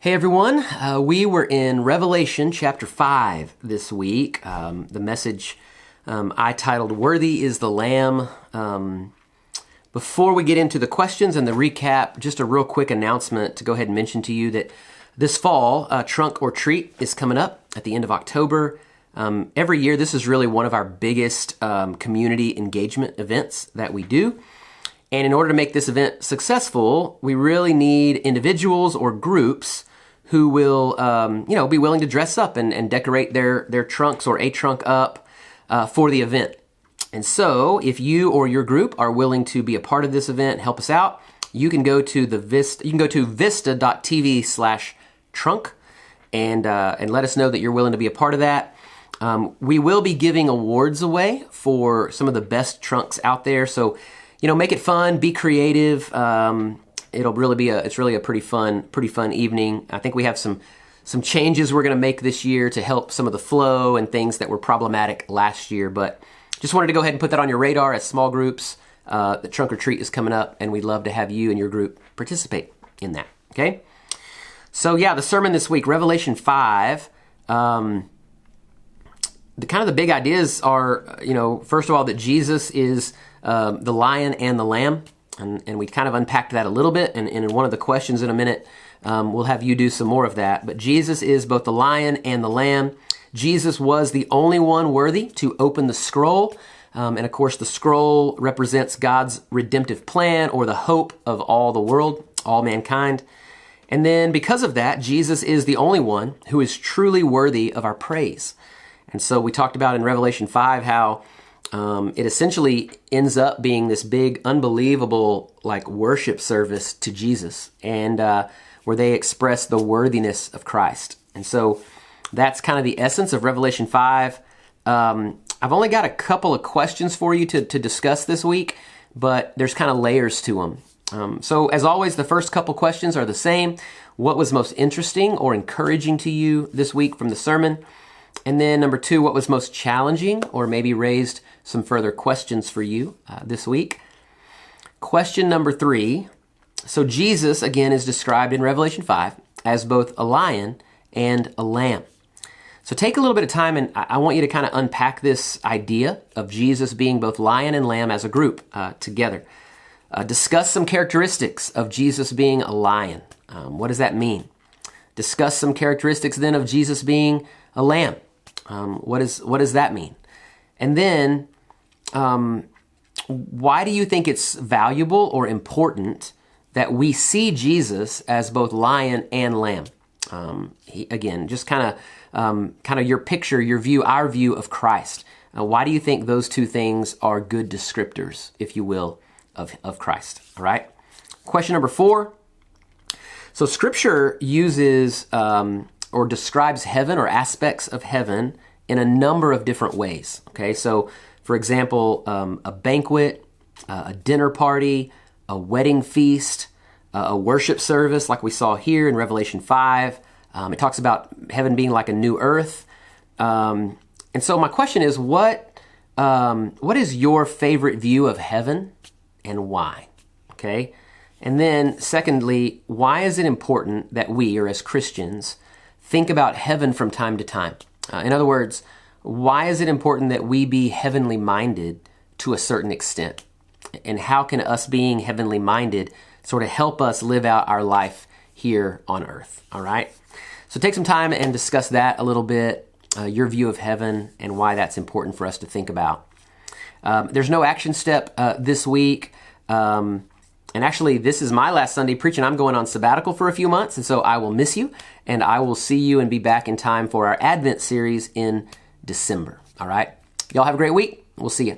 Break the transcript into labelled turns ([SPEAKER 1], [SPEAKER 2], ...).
[SPEAKER 1] Hey everyone, we were in Revelation chapter 5 this week. The message I titled, Worthy is the Lamb. Before we get into the questions and the recap, just a real quick announcement to go ahead and mention to you that this fall, Trunk or Treat is coming up at the end of October. Every year, this is really one of our biggest community engagement events that we do. And in order to make this event successful, we really need individuals or groups who will, be willing to dress up and decorate their trunks or a trunk up for the event. And so, if you or your group are willing to be a part of this event, help us out, you can go to vista.tv/trunk and let us know that you're willing to be a part of that. We will be giving awards away for some of the best trunks out there. So, make it fun, be creative. It's really a pretty fun evening. I think we have some changes we're going to make this year to help some of the flow and things that were problematic last year. But just wanted to go ahead and put that on your radar as small groups. The Trunk or Treat is coming up, and we'd love to have you and your group participate in that. Okay. So the sermon this week, Revelation 5. The big ideas are, first of all, that Jesus is the lion and the lamb. And we kind of unpacked that a little bit, and in one of the questions in a minute, we'll have you do some more of that. But Jesus is both the lion and the lamb. Jesus was the only one worthy to open the scroll. And of course, the scroll represents God's redemptive plan or the hope of all the world, all mankind. And then because of that, Jesus is the only one who is truly worthy of our praise. And so we talked about in Revelation 5 how it essentially ends up being this big, unbelievable, worship service to Jesus, and where they express the worthiness of Christ. And so that's kind of the essence of Revelation 5. I've only got a couple of questions for you to discuss this week, but there's kind of layers to them. So as always, the first couple questions are the same. What was most interesting or encouraging to you this week from the sermon? And then number 2, what was most challenging or maybe raised some further questions for you this week? Question number 3. So Jesus, again, is described in Revelation 5 as both a lion and a lamb. So take a little bit of time, and I want you to kind of unpack this idea of Jesus being both lion and lamb as a group together. Discuss some characteristics of Jesus being a lion. What does that mean? Discuss some characteristics then of Jesus being a lamb. What does that mean? And then, why do you think it's valuable or important that we see Jesus as both lion and lamb? Just kind of your picture, your view, our view of Christ. Why do you think those two things are good descriptors, if you will, of Christ? All right. Question number 4. So Scripture uses or describes heaven or aspects of heaven in a number of different ways. Okay, so for example, a banquet, a dinner party, a wedding feast, a worship service like we saw here in Revelation 5. It talks about heaven being like a new earth. And so my question is, what is your favorite view of heaven and why? Okay, and then secondly, why is it important that we, or as Christians, think about heaven from time to time? In other words, why is it important that we be heavenly minded to a certain extent? And how can us being heavenly minded sort of help us live out our life here on earth? All right. So take some time and discuss that a little bit, your view of heaven and why that's important for us to think about. There's no action step this week. And actually, this is my last Sunday preaching. I'm going on sabbatical for a few months, and so I will miss you, and I will see you and be back in time for our Advent series in December. All right? Y'all have a great week. We'll see you.